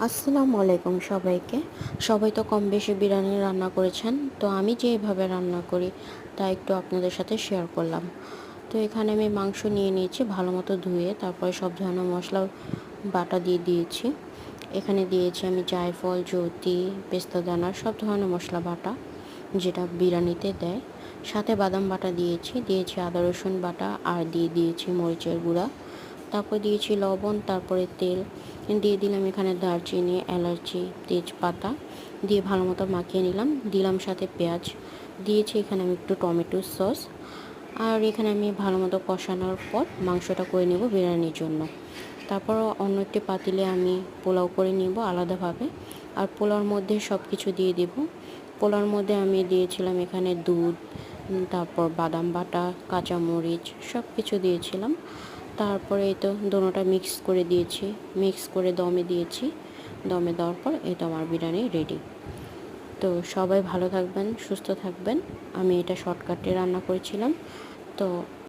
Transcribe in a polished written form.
আসসালামু আলাইকুম সবাইকে। সবাই তো কম বেশি বিরিয়ানি রান্না করেছেন। তো আমি যেভাবে রান্না করি তা একটু আপনাদের সাথে শেয়ার করলাম। তো এখানে আমি মাংস নিয়ে নিয়েছি ভালো মতো ধুয়ে, তারপরে সব ধরনের মশলা বাটা দিয়ে দিয়েছি। এখানে দিয়েছি আমি জায়ফল, জৌত্রী, পেস্তা দানা, সব ধরনের মশলা বাটা যেটা বিরিয়ানিতে দেয়। সাথে বাদাম বাটা দিয়েছি আদা রসুন বাটা, আর দিয়ে দিয়েছি মরিচের গুঁড়া। তারপর দিয়েছি লবণ, তারপরে তেল দিয়ে দিলাম এখানে দারচিনি, এলাচি, তেজপাতা দিয়ে ভালো মতো মাখিয়ে নিলাম। দিলাম সাথে পেঁয়াজ, দিয়েছি এখানে আমি একটু টমেটো সস। আর এখানে আমি ভালো মতো কষানোর পর মাংসটা করে নেব বিরিয়ানির জন্য। তারপর অন্য একটি পাতিলে আমি পোলাও করে নিব আলাদাভাবে। আর পোলাওর মধ্যে সব কিছু দিয়ে দেব। পোলাওর মধ্যে আমি দিয়েছিলাম এখানে দুধ, তারপর বাদাম বাটা, কাঁচামরিচ, সব কিছু দিয়েছিলাম। তারপরে এই তো দোনোটা মিক্স করে দিয়েছি, মিক্স করে দমে দিয়েছি। দমে দেওয়ার পর এই তো আমার বিরিয়ানি রেডি। তো সবাই ভালো থাকবেন, সুস্থ থাকবেন। আমি এটা শর্টকাটে রান্না করেছিলাম। তো